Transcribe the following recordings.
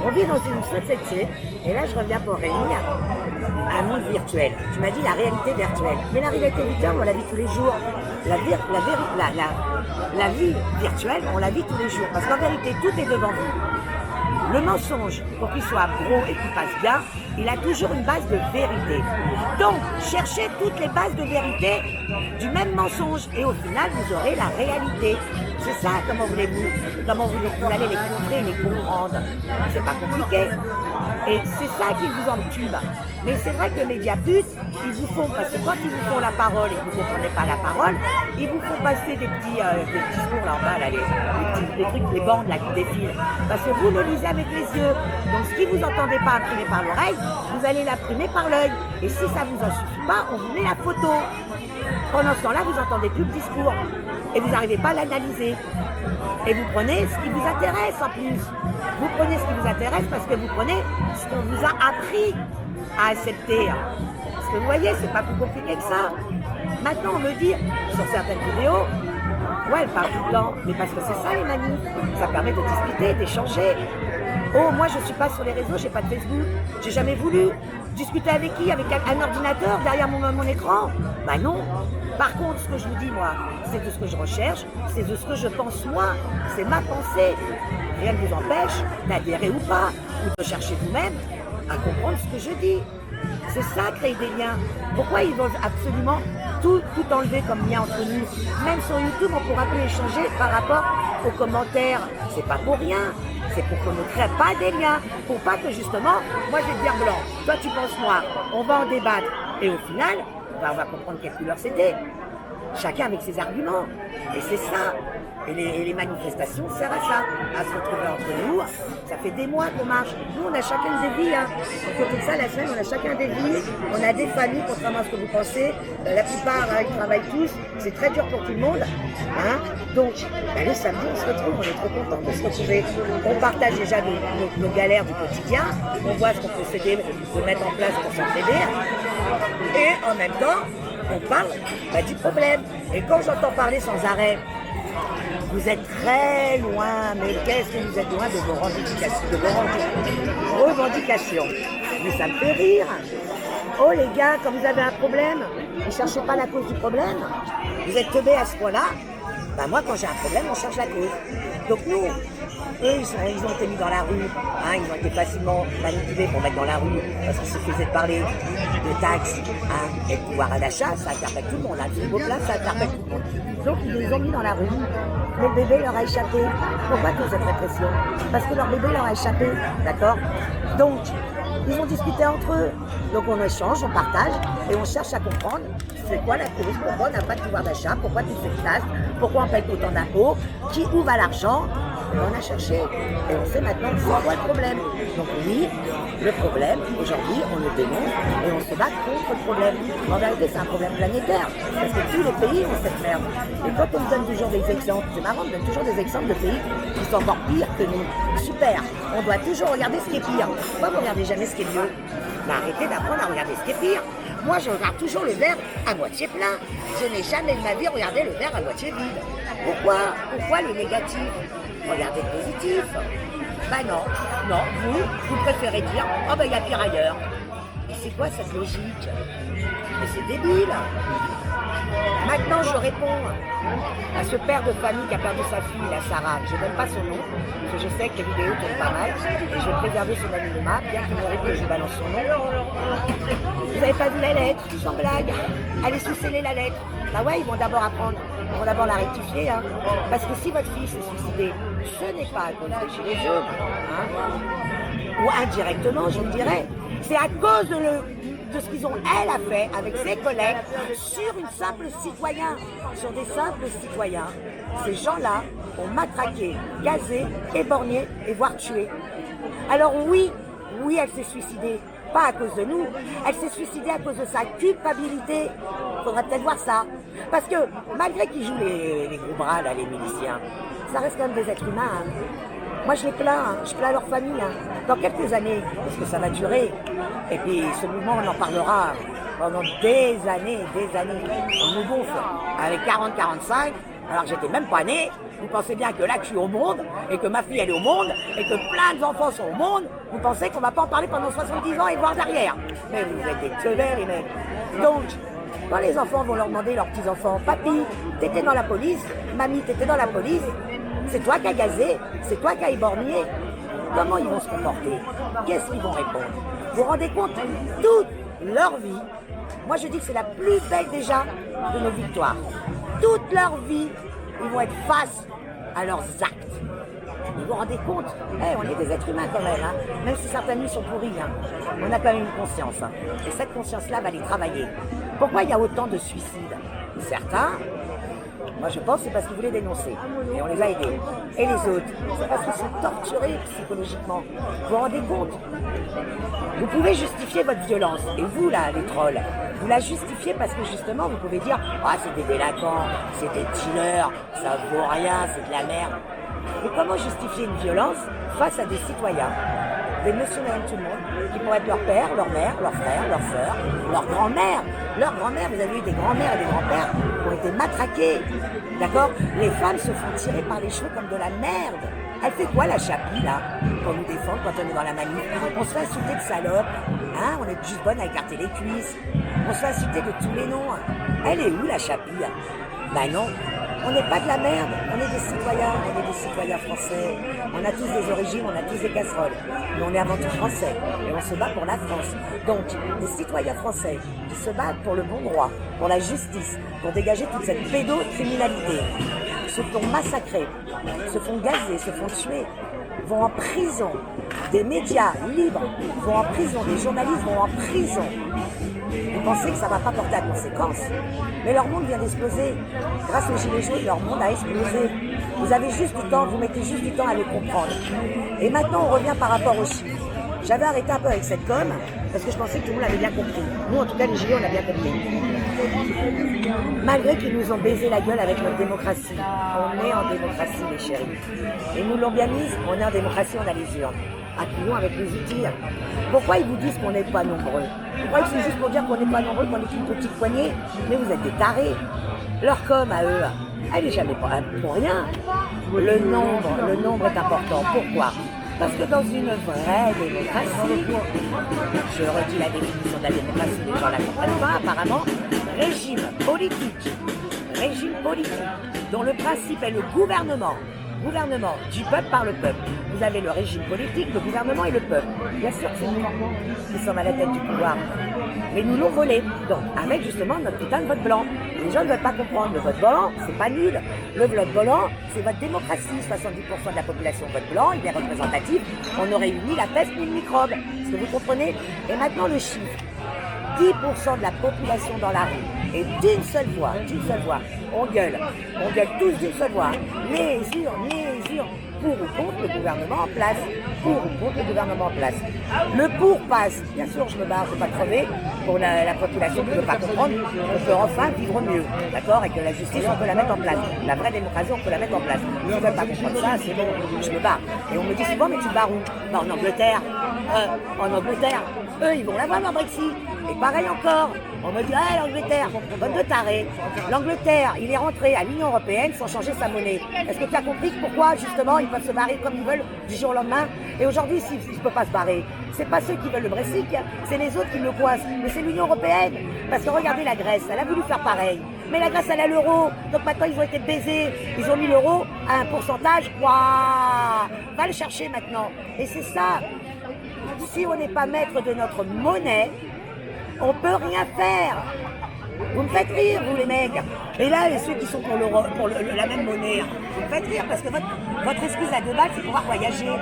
On vit dans une société, et là je reviens pour réunir un monde virtuel. Tu m'as dit la réalité virtuelle. Mais la réalité virtuelle, on la vit tous les jours. La vie virtuelle, on la vit tous les jours. Parce qu'en vérité, tout est devant vous. Le mensonge, pour qu'il soit gros et qu'il passe bien, il a toujours une base de vérité. Donc, cherchez toutes les bases de vérité du même mensonge et au final, vous aurez la réalité. C'est ça, comment vous allez les contrer, les comprendre. C'est pas compliqué. Et c'est ça qui vous entube. Mais c'est vrai que les médiaputes, ils vous font, parce que quand ils vous font la parole et que vous ne comprenez pas la parole, ils vous font passer des petits discours là en bas, là, les trucs, les bandes là qui défilent. Parce que vous le lisez avec les yeux. Donc ce qui vous entendez pas imprimer par l'oreille, vous allez l'imprimer par l'œil. Et si ça vous en suffit pas, on vous met la photo. Pendant ce temps-là, vous n'entendez plus le discours. Et vous n'arrivez pas à l'analyser. Et vous prenez ce qui vous intéresse en plus. Vous prenez ce qui vous intéresse parce que vous prenez ce qu'on vous a appris à accepter. Parce que vous voyez, c'est pas plus compliqué que ça. Maintenant, on me dit, sur certaines vidéos, ouais, elle parle tout le temps. Mais parce que c'est ça les manifs. Ça permet de discuter, d'échanger. Oh, moi je suis pas sur les réseaux, j'ai pas de Facebook. J'ai jamais voulu discuter avec qui? Avec un ordinateur derrière mon écran? Bah non. Par contre, ce que je vous dis moi, c'est de ce que je recherche, c'est de ce que je pense moi, c'est ma pensée. Rien ne vous empêche d'adhérer ou pas, ou de chercher vous-même à comprendre ce que je dis. C'est ça, créer des liens. Pourquoi ils veulent absolument tout enlever comme lien entre nous? Même sur YouTube, on pourra plus échanger par rapport aux commentaires. C'est pas pour rien. C'est pour qu'on ne crée pas des liens. Pour pas que justement, moi je vais te dire blanc, toi tu penses noir. On va en débattre. Et au final, on va comprendre quelle couleur c'était. Chacun avec ses arguments. Et c'est ça. Et les manifestations servent à ça, à se retrouver entre nous. Ça fait des mois qu'on marche. Nous, on a chacun des vies. Hein. À côté de ça, la semaine, on a chacun des vies. On a des familles, contrairement à ce que vous pensez. La plupart, ils travaillent tous. C'est très dur pour tout le monde. Hein. Donc, le samedi, on se retrouve. On est trop contents de se retrouver. On partage déjà nos galères du quotidien. On voit ce qu'on peut s'aider, de mettre en place pour s'entraider. Et en même temps, on parle du problème. Et quand j'entends parler sans arrêt, vous êtes très loin, mais qu'est-ce que vous êtes loin de vos revendications. Mais ça me fait rire. Oh les gars, quand vous avez un problème, ne cherchez pas la cause du problème. Vous êtes teubés à ce point-là. Ben moi, quand j'ai un problème, on cherche la cause. Donc nous, eux, ils ont été mis dans la rue. Hein, ils ont été facilement manipulés pour mettre dans la rue. Parce qu'il suffisait de parler de taxes et de pouvoir d'achat, ça interpelle tout le monde. Le frigo plein, ça interpelle tout le monde. Donc ils les ont mis dans la rue. Le bébé leur a échappé. Pourquoi toute cette répression? Parce que leur bébé leur a échappé. D'accord? Donc, ils ont discuté entre eux. Donc on échange, on partage et on cherche à comprendre c'est quoi la cause, pourquoi on n'a pas de pouvoir d'achat, pourquoi tout se place, pourquoi on paye autant d'impôts, où va l'argent. Et on a cherché et on sait maintenant c'est quoi le problème. Donc oui, le problème, aujourd'hui, on le dénonce et on se bat contre le problème. En vérité, c'est un problème planétaire parce que tous les pays ont cette merde. Et quand on me donne toujours des exemples, c'est marrant, on me donne toujours des exemples de pays qui sont encore pires que nous. Super, on doit toujours regarder ce qui est pire. Pourquoi vous ne regardez jamais ce qui est mieux? Mais arrêtez d'apprendre à regarder ce qui est pire. Moi, je regarde toujours le verre à moitié plein. Je n'ai jamais de ma vie regardé le verre à moitié vide. Pourquoi le négatif? Regardez le positif. Ben non, vous préférez dire « Oh ben il y a pire ailleurs ». Et c'est quoi cette logique? Mais c'est débile. Maintenant, je réponds à ce père de famille qui a perdu sa fille, la Sarah. Je ne donne pas son nom, parce que je sais que les vidéos tournent pas mal, et je vais préserver son anonymat, bien qu'il mérite que je balance son nom. Vous n'avez pas vu la lettre, sans blague. Allez sous-sceller la lettre. Bah ouais, ils vont d'abord apprendre, ils vont d'abord la rectifier. Hein. Parce que si votre fille s'est suicidée, ce n'est pas à cause des gilets jaunes. Hein. Ou indirectement, je vous dirais. C'est à cause de ce qu'ils ont, elle, a fait avec ses collègues sur une simple citoyen, sur des simples citoyens. Ces gens-là ont matraqué, gazé, éborgné et voire tué. Alors oui, elle s'est suicidée, pas à cause de nous, elle s'est suicidée à cause de sa culpabilité. Il faudrait peut-être voir ça. Parce que malgré qu'ils jouent les gros bras, là, les miliciens, ça reste quand même des êtres humains. Hein. Moi, je les plains, hein. Je plains leur famille. Hein. Dans quelques années, parce que ça va durer. Et puis, ce mouvement, on en parlera pendant des années. On nous gonfle avec 40-45. alors que j'étais même pas né. Vous pensez bien que là que je suis au monde, et que ma fille elle est au monde, et que plein d'enfants sont au monde, vous pensez qu'on va pas en parler pendant 70 ans et voir derrière. Mais vous êtes des teubers, les mecs. Donc, quand les enfants vont leur demander, leurs petits-enfants, papy, t'étais dans la police, mamie, t'étais dans la police, c'est toi qui as gazé, c'est toi qui as éborgné, comment ils vont se comporter? Qu'est-ce qu'ils vont répondre? Vous vous rendez compte? Toute leur vie, moi je dis que c'est la plus belle déjà de nos victoires. Toute leur vie, ils vont être face à leurs actes. Vous vous rendez compte? On est des êtres humains quand même, hein. Même si certaines nuits sont pourries, hein. On a quand même une conscience. Hein. Et cette conscience-là va les travailler. Pourquoi il y a autant de suicides? Certains, moi je pense, c'est parce qu'ils voulaient dénoncer. Et on les a aidés. Et les autres, c'est parce qu'ils sont torturés psychologiquement. Vous vous rendez compte? Vous pouvez justifier votre violence. Et vous, là, les trolls, vous la justifiez parce que justement, vous pouvez dire « Ah, c'est des délinquants, c'est des dealers, ça vaut rien, c'est de la merde. » Mais comment justifier une violence face à des citoyens, des monsieur et madame tout le monde, qui pourraient être leur père, leur mère, leur frère, leur sœur, leur grand-mère. Leur grand-mère, vous avez eu des grands-mères et des grands-pères qui ont été matraqués. D'accord? Les femmes se font tirer par les cheveux comme de la merde. Elle fait quoi la chapie là, pour nous défendre quand on est dans la manif? On se fait insulter de salope, hein? On est juste bonne à écarter les cuisses. On se fait insulter de tous les noms. Elle est où la chapie? Ben non. On n'est pas de la merde, on est des citoyens français. On a tous des origines, on a tous des casseroles. Mais on est avant tout français et on se bat pour la France. Donc, des citoyens français qui se battent pour le bon droit, pour la justice, pour dégager toute cette pédocriminalité, se font massacrer, se font gazer, se font tuer, vont en prison. Des médias libres vont en prison, des journalistes vont en prison. Vous pensez que ça ne va pas porter à conséquence? Mais leur monde vient d'exploser. Grâce aux Gilets jaunes, leur monde a explosé. Vous avez juste du temps, vous mettez juste du temps à le comprendre. Et maintenant, on revient par rapport aux chiffres. J'avais arrêté un peu avec cette com, parce que je pensais que tout le monde avait bien compris. Nous, en tout cas, les Gilets, on a bien compris. Malgré qu'ils nous ont baisé la gueule avec notre démocratie. On est en démocratie, les chéris. Et nous l'ont bien mise, on est en démocratie, on a les urnes. Accueillons avec les outils. Pourquoi ils vous disent qu'on n'est pas nombreux? Pourquoi ils sont juste pour dire qu'on n'est pas nombreux, qu'on est une petite poignée? Mais vous êtes des tarés. Leur com à eux, elle n'est jamais pour rien. Le nombre est important. Pourquoi? Parce que dans une vraie démocratie, je redis la définition de la démocratie, les gens ne la comprennent pas apparemment, régime politique, dont le principe est le gouvernement du peuple par le peuple. Vous avez le régime politique, le gouvernement et le peuple. Bien sûr que c'est nous qui sommes à la tête du pouvoir. Mais nous l'ont volé. Donc, avec justement notre putain de vote blanc. Les gens ne veulent pas comprendre. Le vote blanc, c'est pas nul. Le vote blanc, c'est votre démocratie. 70% de la population vote blanc, il est représentatif. On n'aurait eu ni la peste ni le microbe. Est-ce que vous comprenez? Et maintenant, le chiffre. 10% de la population dans la rue. Et d'une seule voix, on gueule tous d'une seule voix. Les urnes, pour ou contre le gouvernement en place. Le pour passe. Bien sûr, je me barre, je ne veux pas crever pour la population qui ne veut pas comprendre. On peut enfin vivre mieux, d'accord? Et que la justice, on peut la mettre en place. La vraie démocratie, on peut la mettre en place. Je ne veux pas comprendre ça, c'est bon, je me barre. Et on me dit souvent, mais tu te barres où? Ben, en Angleterre. Eux, ils vont l'avoir leur Brexit. Et pareil encore, on me dit, ah, l'Angleterre, bonne de taré. L'Angleterre, il est rentré à l'Union Européenne sans changer sa monnaie. Est-ce que tu as compris pourquoi, justement, ils peuvent se barrer comme ils veulent du jour au lendemain? Et aujourd'hui, s'ils ne peuvent pas se barrer, c'est pas ceux qui veulent le Brexit, c'est les autres qui le coincent. Mais c'est l'Union Européenne. Parce que regardez la Grèce, elle a voulu faire pareil. Mais la Grèce, elle a l'euro. Donc maintenant, ils ont été baisés. Ils ont mis l'euro à un pourcentage. Waouh! Va le chercher maintenant. Et c'est ça. Si on n'est pas maître de notre monnaie, on peut rien faire. Vous me faites rire, vous les mecs. Et là, ceux qui sont pour la même monnaie, vous me faites rire parce que votre excuse à 2 balles, c'est pouvoir voyager.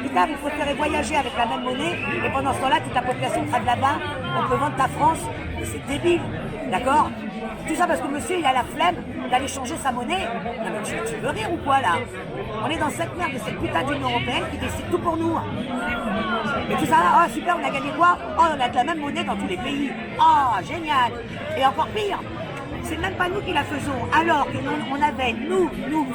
Putain, vous préférez voyager avec la même monnaie et pendant ce temps-là, toute ta population crève là-bas, on peut vendre ta France. C'est débile, d'accord? Tout ça parce que monsieur, il a la flemme d'aller changer sa monnaie. Non mais tu veux rire ou quoi là? On est dans cette merde de cette putain d'Union Européenne qui décide tout pour nous. Et tout ça, oh super, on a gagné quoi? Oh, on a de la même monnaie dans tous les pays. Oh, génial. Et encore pire, c'est même pas nous qui la faisons. Alors que on avait, nous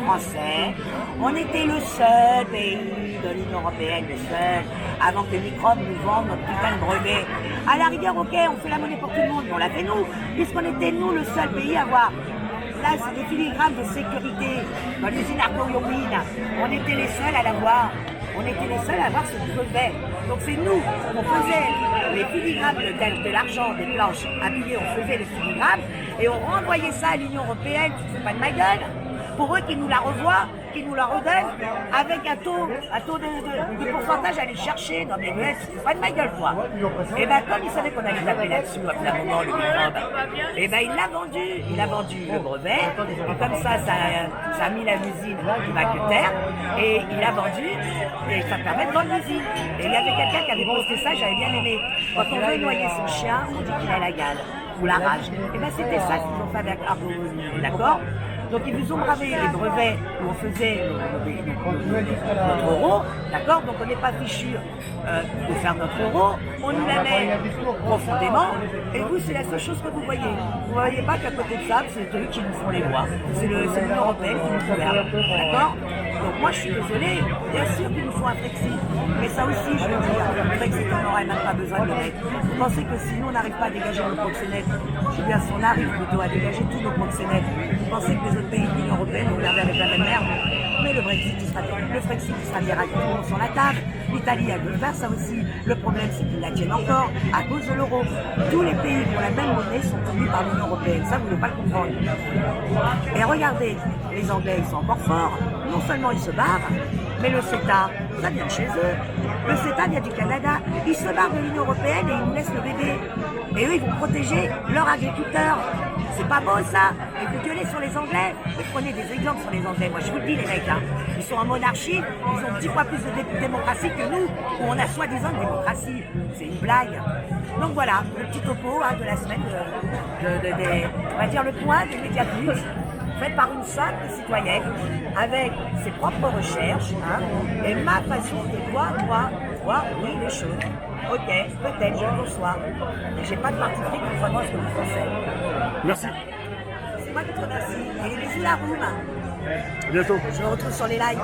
Français, on était le seul pays de l'Union Européenne, le seul, avant que les microbes nous vendent notre putain de brevet. À la rigueur, ok, on fait la monnaie pour tout le monde, mais on l'a fait nous, puisqu'on était nous le seul pays à avoir place de filigrane de sécurité dans l'usine Arco-Yomin. On était les seuls à l'avoir. On était les seuls à avoir ce brevet. Donc c'est nous, on faisait les filigranes de l'argent, des planches habillées, on faisait les filigranes et on renvoyait ça à l'Union Européenne, tu te fous pas de ma gueule, pour eux qui nous la revoient, qui nous la redonnent avec un taux de pourcentage à aller chercher. Non mais ouais, tu te fous pas de ma gueule toi. Et ben comme il savait qu'on allait taper là-dessus à plein moment le microbe, et ben il a vendu le brevet, et comme ça a mis la l'usine qui va que terre, et il a vendu, et ça permet de vendre l'usine. Et il y avait quelqu'un qui avait posté ça, j'avais bien aimé. Quand on veut noyer son chien, on dit qu'il a la gale, ou la rage. Et ben c'était ça qu'ils ont fait avec Argo, d'accord? Donc ils nous ont bravé les brevets où on faisait notre euro, d'accord? Donc on n'est pas fichu de faire notre euro, on nous la met profondément, et vous c'est la seule chose que vous voyez. Vous ne voyez pas qu'à côté de ça, c'est eux qui nous font les lois, c'est l'Union Européenne qui nous gouverne, d'accord? Donc moi je suis désolée, bien sûr qu'il nous faut un Brexit, mais ça aussi je veux dire, le Brexit on n'aurait même pas besoin de le mettre. Vous pensez que si nous on n'arrive pas à dégager nos proxénètes, je veux bien si on arrive plutôt à dégager tous nos proxénètes, vous pensez que les autres pays de l'Union Européenne vont regarder avec la même merde? Mais le Brexit il sera directement sur la table. L'Italie a dû faire ça aussi. Le problème c'est qu'ils la tiennent encore à cause de l'euro. Tous les pays qui ont la même monnaie sont tenus par l'Union Européenne, ça vous ne pouvez pas le comprendre. Et regardez, les Anglais ils sont encore forts, non seulement ils se barrent, mais le CETA, ça vient de chez eux. Le CETA vient du Canada, ils se barrent de l'Union Européenne et ils nous laissent le bébé. Et eux ils vont protéger leurs agriculteurs. C'est pas beau ça. Et vous gueulez sur les Anglais. Mais prenez des exemples sur les Anglais. Moi je vous le dis les mecs, hein. Ils sont en monarchie, ils ont 10 fois plus de démocratie que nous, où on a soi-disant une démocratie. C'est une blague. Donc voilà, le petit topo de la semaine, on va dire le point des Mediapulse, fait par une simple citoyenne, avec ses propres recherches, hein, et ma façon de voir, oui, les choses. Ok, peut-être, je le conçois, mais j'ai pas de parti pris contrairement à ce que vous pensez. Merci. C'est moi qui te remercie. Et bisous la room. À bientôt. Je vous retrouve sur les lives.